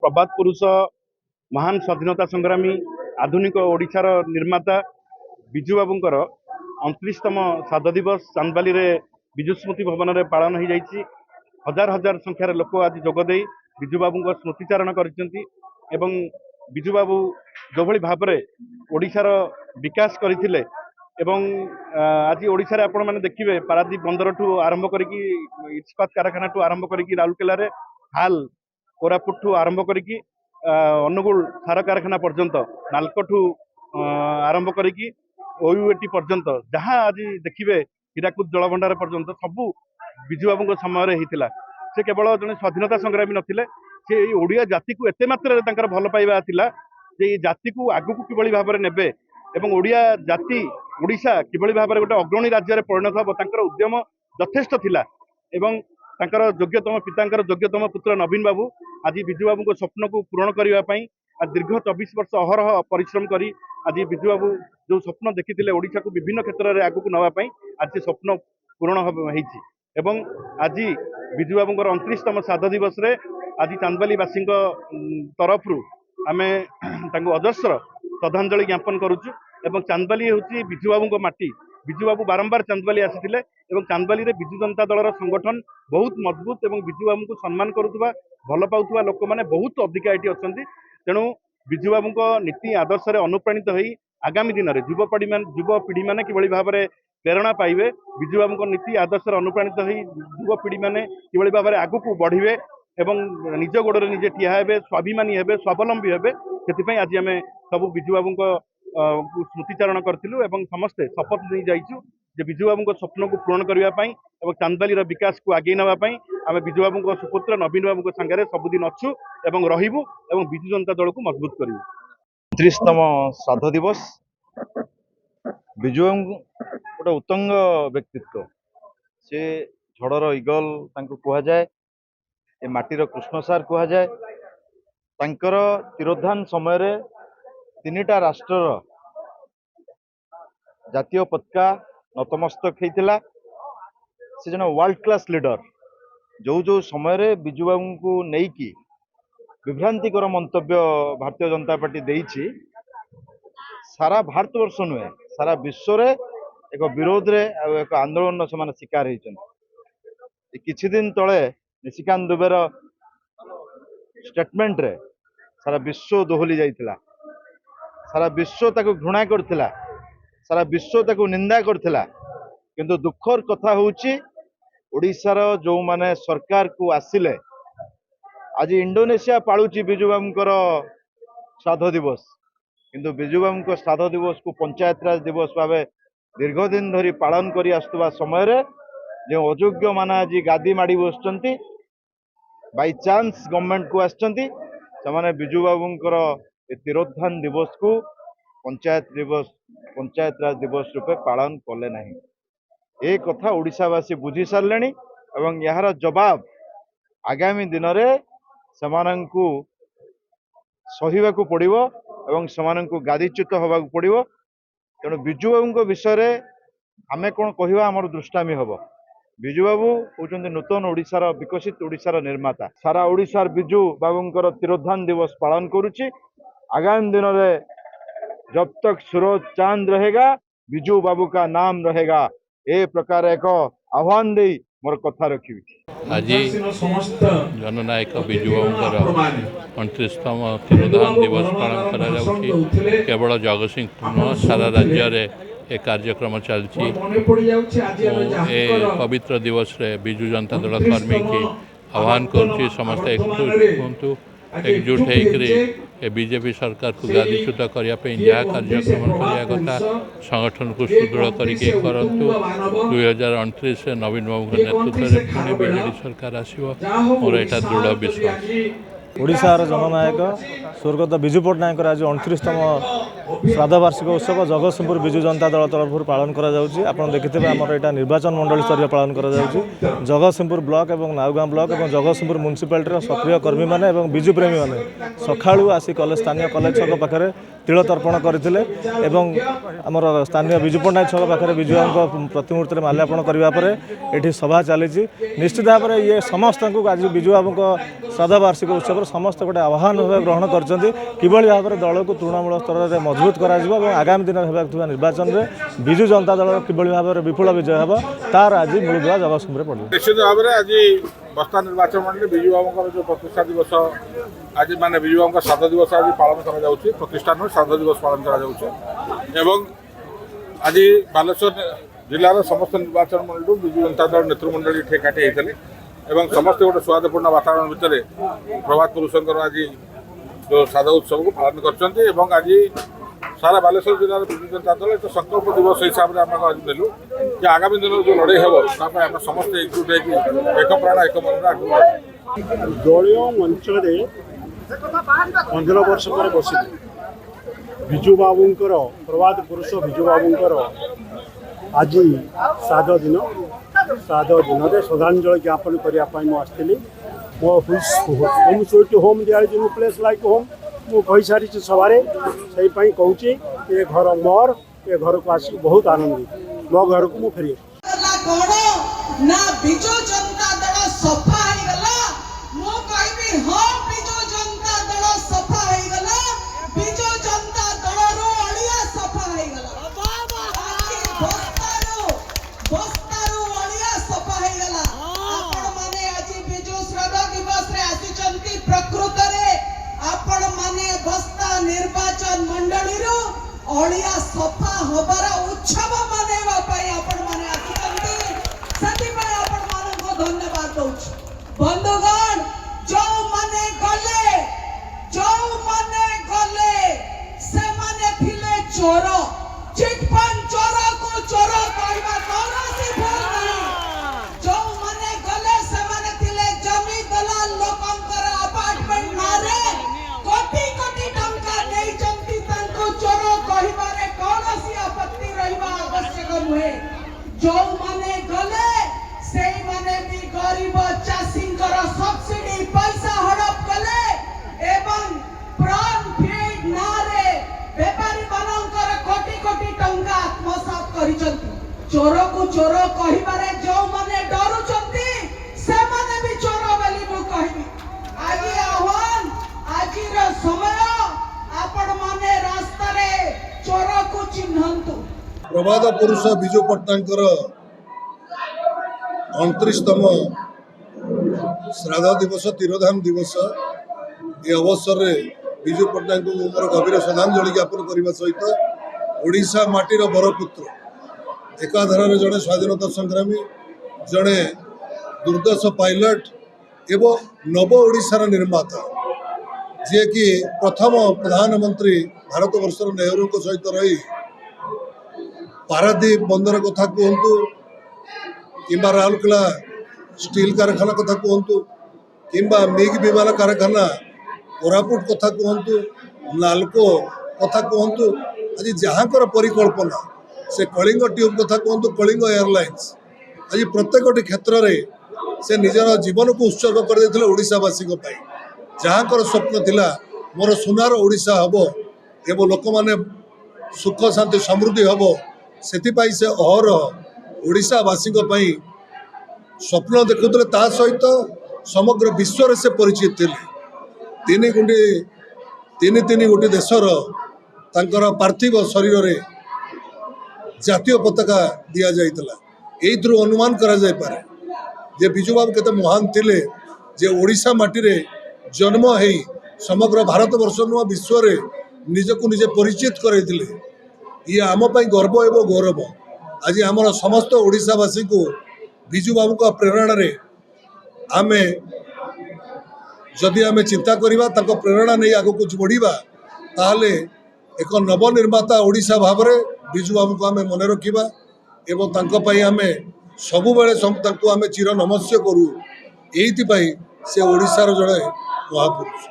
प्रभात पुरुष महान स्वाधीनता संग्रामी आधुनिक ओडिशार निर्माता विजु बाबूंकर 29तम साध दिवस चांदबाली रे विजु स्मृति भवन में पालन हो जाइए। हजार हजार संख्यार लोक आज जोगदे विजु बाबू स्मृतिचारण करछंती एवं विजु बाबू जो भली भाव में ओडिशार विकास करथिले एवं आज ओडिशा आपण मैंने देखिए पारादीप बंदर ठू आरंभ करिकी इस्पात कारखाना ठू आरंभ करिकी राउरकेला रे हाल कोरापुट ठू आरंभ करिकी अनुगुल सार कारखाना पर्यंत नालकोठू आरंभ करिकी ओयूएटी पर्यंत जहाँ आज देखिए हीराकुद जलभंडार पर्यंत सबू विजु बाबू समय होता से केवल जड़े स्वाधीनता संग्रामी नथिले से ओडिया जाति को एते मात्रा तांकर भल पाइबा थिला जे जाति को आगु को किभली भाव में नेबे एवं ओडिया जाति ओडिशा किभली भाव में गोटे अग्रणी राज्य में परिणत हम तांकर उद्यम यथेष्ट थिला एवं तांकर योग्यतम पितांकर योग्यतम पुत्र नवीन बाबू आज विजु बाबू स्वप्न को पूरण करने आज दीर्घ 24 वर्ष अहरह परिश्रम करी आज विजु बाबू जो स्वप्न देखी ओडिशा को विभिन्न क्षेत्र में आगू नापी आज से स्वप्न पूरण होती एवं आज विजु बाबूर 29तम साध दिवस रे आज चांदबालीवासी तरफ आम अजस्र श्रद्धांजलि ज्ञापन करुचु एवं चांदबाली हूँ विजु बाबू माटी। विजु बाबू बारंबार चांदबाली आसी एवं चांदबाली रे विजु जनता दलर संगठन बहुत मजबूत एवं विजु बाबू को सम्मान करुवा भल पाउथुवा लोक मैंने बहुत अधिका ये अच्छा तेणु विजु बाबू नीति आदर्श अनुप्राणित हो आगामी दिन में युवपीढ़ी मैंने किभली भाव में प्रेरणा पाइबे विजु बाबू नीति आदर्श अनुप्राणित हो युवपीढ़ी मैंने किभली भाव में आगू को बढ़े एवं निज गोड़े निजे ठिया हे स्वाभिमानी हे स्वावलंबी हे से आज आम सब विजु बाबू स्मृतिचारण करूँ एवं समस्ते शपथ नहीं जाइचु जे विजु बाबू स्वप्न को पूरण करने और चांदबाली विकास को आगे नापी आम विजु बाबू सुपुत्र नवीन बाबू सागर सबुदिन अच्छु एवं रहिबु एवं विजु जनता दल को मजबूत करूँ। 29तम साध दिवस विजु बाबू गोटे उत्तंग व्यक्तित्व से झड़र इगल कह जाए ए माटीर कृष्णसार कह जाए तांकर तिरोधान समय तीनिटा राष्ट्रर जातीय पताका नतमस्तक होता से जन वर्ल्ड क्लास लीडर जो जो समय विजु बाबू को लेकिन विभ्रांतिकर मंतव्य भारतीय जनता पार्टी देइछि सारा भारतवर्ष नुहे सारा विश्व रे एक विरोध रे एक आंदोलन से शिकार होती किछि दिन तले निशिकांत दुबेर स्टेटमेंट रे सारा विश्व दोहली जाइतिला सारा विश्व ताको घृणा करथिला सारा विश्व ताको निंदा करथिला किंतु दुखर कथा होउची ओडिशार जो माने सरकार को आसिले आज इंडोनेशिया पालुची विजु बाबूंकर श्राद्ध दिवस किंतु विजु बाबूंकर श्राद्ध दिवस को पंचायत राज दिवस भाव दीर्घ दिन धरी पालन करी आसुवा समय जो अयोग्य मान आज गादी माड़ी बसुंट बाई चांस गवर्नमेंट को आसचंती से विजु बाबूंकर तिरोधान दिवस को पंचायत राज दिवस रूपे पालन कले नहीं। ए कथा ओडिशावासी बुझी सारे एवं यार जवाब आगामी दिन में सेमानंकु सहिबा को पड़िबो एवं सेमानंकु गादीच्युत होबा को पड़िबो। तेणु विजु बाबू विषय आमे कोन कहिबा हमर दृष्टामी हबो। विजु बाबू होउचंती नूतन ओडिशार विकसित ओडिशार निर्माता सारा ओडिशार विजु बाबूंकर तिरोधान दिवस पालन करुची। आगामी दिन में जब तक सूरज चांद रहेगा विजु बाबू का नाम रहेगा ए प्रकार एक आह्वान दे मोर कथा रखी। आज जननायक विजु बाबूंकर 29तम तिरोधान दिवस पालन करा केवल जगतसिंहपुर सारा राज्य में एक कार्यक्रम चलती ए पवित्र दिवस रे विजु जनता दल कर्मी की आह्वान कर समस्त एकजुट होकर बीजेपी सरकार को गादीच्युत करने जहाँ कार्यक्रम कराया कथा संगठन को सुदृढ़ करके करूँ 2029 नवीन बाबू नेतृत्व में पुणी बीजेडी सरकार आसो मोर यहाँ दृढ़ विश्वास। ओडिशार जननायक स्वर्गत विजु पट्टनायक आज 29तम श्राद्ध वार्षिक उत्सव जगतसिंहपुर विजु जनता दल तरफ पालन करा जाउची। आपण देखिथे आमर यहाँ निर्वाचन मंडल स्तर पालन करा जाउची। जगतसिंहपुर ब्लॉक और नाउगाँ ब्लॉक और जगतसिंहपुर म्युनिसिपालिटी सक्रिय कर्मी मैंने विजु प्रेमी मैंने सकाळू आसी कलेज स्थानीय कलेज छक पाखे तिल तर्पण करते एवं आमर स्थानीय विजु पट्टनायक छक पाखे विजु बाबू प्रतिमूर्ति में माल्यार्पण करने ये सभा चली निश्चित भाव में ये समस्त को आज विजु बाबू श्राद्ध वार्षिक उत्सव समस्त गोटे आह्वान भाव ग्रहण कर किभली भाव में दल को तृणमूल स्तर में मजबूत कर आगामी दिन होगा निर्वाचन में विजु जनता दल किभली भाव में विपुल विजय हम तार आज मूलदुआ जगतसिंहपुर पड़े। निश्चित भाव में आज बस्ता निर्वाचन मंडली विजु बाबू जो प्रतिष्ठा दिवस आज माने विजु बाबू श्राद्ध दिवस आज पालन करा प्रतिष्ठान श्राद्ध दिवस पालन करा आज बालेश्वर जिलार समस्त निर्वाचन मंडल विजु जनता दल नेतृमंडली एकाठी होते एवं समस्त गोटे सौहार्दपूर्ण वातावरण भितर प्रभात पुरुषंकर आज जो श्राद्ध उत्सव को पालन कर आज सारा बालेश्वर जिलार विजु जनता दल एक संकल्प दिवस हिसाब से आम आज नेलु कि आगामी दिन जो लड़ाई हम आम समस्त एकजुट एक प्राण एक मन आगे दलीय मंच 15 वर्ष पर बस विजु बाबूंकर प्रभात पुरुष विजु बाबूंकर आज श्राद्ध दिन श्रद्धांजलि ज्ञापन करने आसती मो होम स्वीट होम दिया प्लेस लाइक होम मुझे सारी सभारे से कहूँ ये घर मोर ये घर को आसिक बहुत आनंदित मो घर को मुझे निर्वाचन मंडली अलिया सफा हबार उत्सव मनैवा आपण माने आसिकंती सती आपण मानको धन्यवाद दउछ बंधुगण जो माने गले से माने थिले चोर चिटफंड चोर को चोर कहबा कौनसी भूल नहीं जो माने गले से माने थिले जमी दलाल लोकंकर अपार्टमेंट मारे कोटी कोटी टंका नहीं जंती तांको चोर कहिबारे कौनसी आपत्ति रहिबा आवश्यक नुहे जो माने गले सेई माने भी गरीब चाषींकर सब्सिडी पैसा हड़प कले एवं प्राण फीड नारे व्यापारी मानकर कोटी कोटी टंका आत्मसात करिसंती चोर को चोर कहिबारे जो माने डरुचंती से माने भी चोर बोली मु कहबी आज आह्वान आजिर समय आपण माने रास्ता रे चोर को चिन्हंतु प्रभात पुरुष विजु पट्टनायक 29तम श्राद्ध दिवस तिरोधान दिवस ये अवसर में विजु पट्टनायक को मोर गभीर श्रद्धांजलि ज्ञापन करने सहित ओडिशा माटीर बरपुत्र एकाधार जड़े स्वाधीनता संग्रामी जड़े दुर्दश पायलट एवं नव ओडिशार निर्माता जी कि प्रथम प्रधानमंत्री भारत वर्षर नेहरू सहित रही पारादीप बंदर कथा कहतु कि राउरकेला स्टील कारखाना कथा कहतु कि मिग विमान कारखाना कोरापुट कथा कहतु नालको कथा कहतु आज जहाँकर परिकल्पना से कलिंग ट्यूब कथा कहतु कलिंग एयरलाइंस आज प्रत्येक क्षेत्र में से निजर जीवन को उत्सर्ग कर देते ओडिशावासी जहाँकर स्वप्न थिला मोर सुनार ओडिशा हम एवं लोक माने सुख शांति समृद्धि हम से अहरह ओडिशावासी स्वप्न देखुते ता सहित समग्र विश्व से परिचित थे तीन गोटी देशर तांकर पार्थिव शरीर रे जातीय पताका दि जाइतला एइथरु अनुमान करा जाय पारे जे विजु बाबू केते महान थिले जे ओडिशा माटी रे जन्म है समग्र भारत वर्ष नुआ विश्व रे निजको निजे परिचित करैतिले ये आम गर्व एवं गौरव आज आमर समस्त ओडिशावासी को विजु बाबू का प्रेरणा रे आमे जदि आमे चिंता करिबा ताको प्रेरणा नहीं आगो कुछ बढ़िबा ताहले एक नवनिर्माता ओडिशा भाव में विजु बाबू को आमे मने रखिबा एवं तांको पई आमे सबु बेले तांको आमे चिर नमस्य करू एइति पई से ओडिशार जड़े महापुरुष।